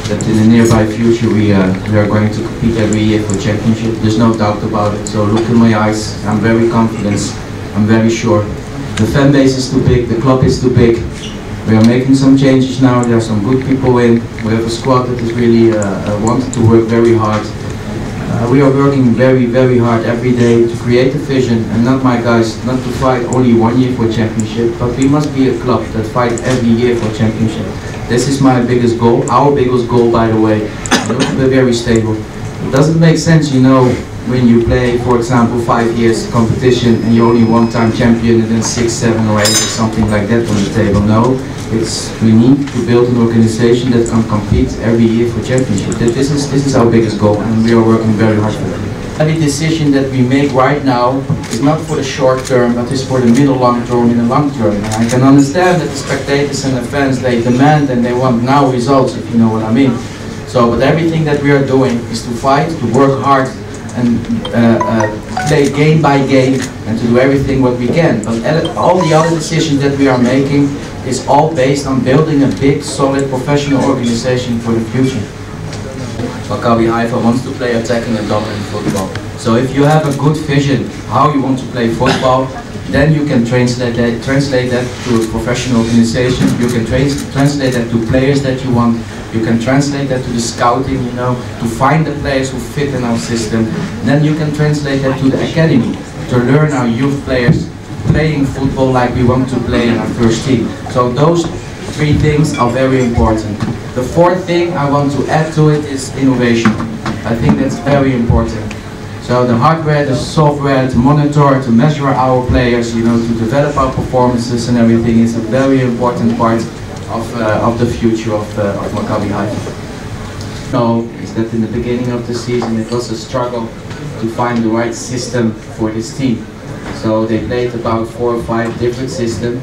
that in the nearby future we are going to compete every year for championship. There's no doubt about it. So look in my eyes. I'm very confident. I'm very sure. The fan base is too big. The club is too big. We are making some changes now. There are some good people in. We have a squad that is really wanted to work very hard. We are working very, very hard every day to create a vision, and not my guys, not to fight only 1 year for championship, but we must be a club that fight every year for championship. This is my biggest goal, our biggest goal, by the way. We're very stable. It doesn't make sense, you know, when you play, for example, 5 years competition and you're only one-time champion and then 6, 7 or 8 or something like that on the table. No, we need to build an organization that can compete every year for championship. This is our biggest goal, and we are working very hard for that. Every decision that we make right now is not for the short term, but is for the middle long term and the long term. And I can understand that the spectators and the fans, they demand and they want now results, if you know what I mean. So, but everything that we are doing is to fight, to work hard, and play game by game, and to do everything what we can. But all the other decisions that we are making is all based on building a big, solid, professional organization for the future. Maccabi Haifa wants to play attacking and dominant football. So if you have a good vision how you want to play football, then you can translate that to a professional organization. You can translate that to players that you want. You can translate that to the scouting, you know, to find the players who fit in our system. Then you can translate that to the academy, to learn our youth players playing football like we want to play in our first team. So those 3 things are very important. The 4th thing I want to add to it is innovation. I think that's very important. So the hardware, the software, to monitor, to measure our players, you know, to develop our performances and everything is a very important part of the future of Maccabi Haifa. So is that in the beginning of the season it was a struggle to find the right system for this team. So they played about 4 or 5 different systems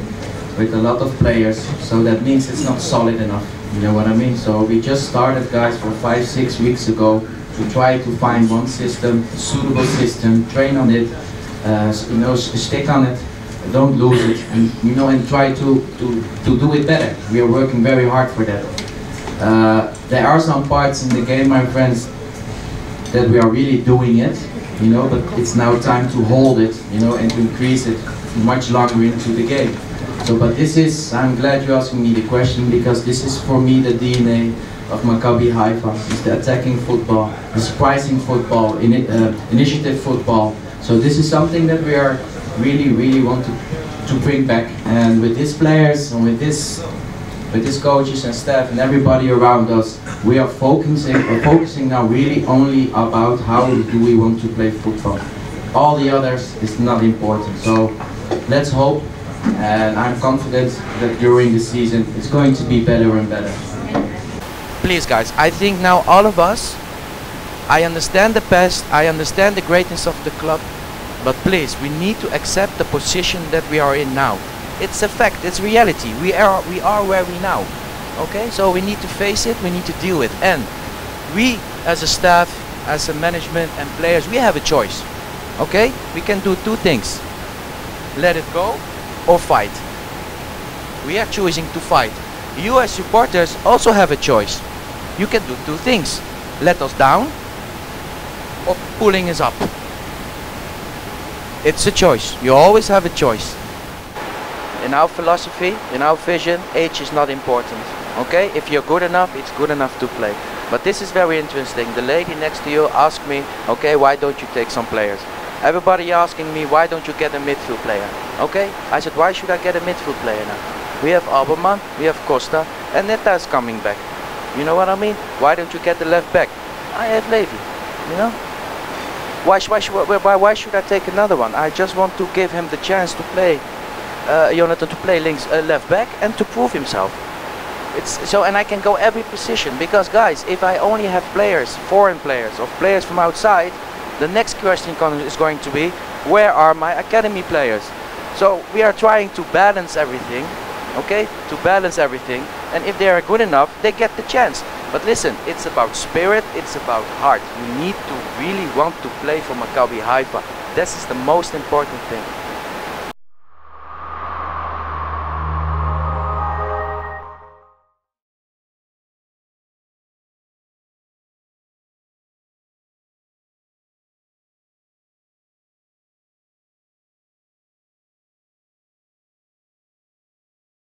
with a lot of players. So that means it's not solid enough. You know what I mean? So we just started, guys, for 5, 6 weeks ago to try to find one system, a suitable system, train on it, you know, stick on it, don't lose it, and you know, and try to do it better. We are working very hard for that. There are some parts in the game, my friends, that we are really doing it, you know, but it's now time to hold it, you know, and to increase it much longer into the game. So, but this is, I'm glad you're asking me the question, because this is for me the DNA of Maccabi Haifa. It's the attacking football, the surprising football, initiative football. So this is something that we are really want to bring back. And with these players and with these coaches and staff and everybody around us, we are focusing now really only about how do we want to play football. All the others is not important. So let's hope, and I'm confident that during the season it's going to be better and better. Please guys, I think now all of us, I understand the past, I understand the greatness of the club, but please, we need to accept the position that we are in now. It's a fact, it's reality. We are where we now. Okay, so we need to face it, we need to deal with it. And we as a staff, as a management and players, we have a choice. Okay, we can do 2 things. Let it go or fight. We are choosing to fight. You as supporters also have a choice. You can do 2 things. Let us down or pulling us up. It's a choice. You always have a choice. In our philosophy, in our vision, age is not important. Okay? If you're good enough, it's good enough to play. But this is very interesting. The lady next to you asked me, okay, why don't you take some players? Everybody asking me, why don't you get a midfield player? Okay? I said, why should I get a midfield player now? We have Alberman, we have Costa, and Netta is coming back. You know what I mean? Why don't you get the left back? I have Levy, you know? Why should I take another one? I just want to give him the chance to play, Jonathan to play left back and to prove himself. And I can go every position, because guys, if I only have players, foreign players, or players from outside, the next question is going to be, where are my academy players? So we are trying to balance everything, okay? To balance everything, and if they are good enough, they get the chance. But listen, it's about spirit, it's about heart. You need to really want to play for Maccabi Haifa. This is the most important thing.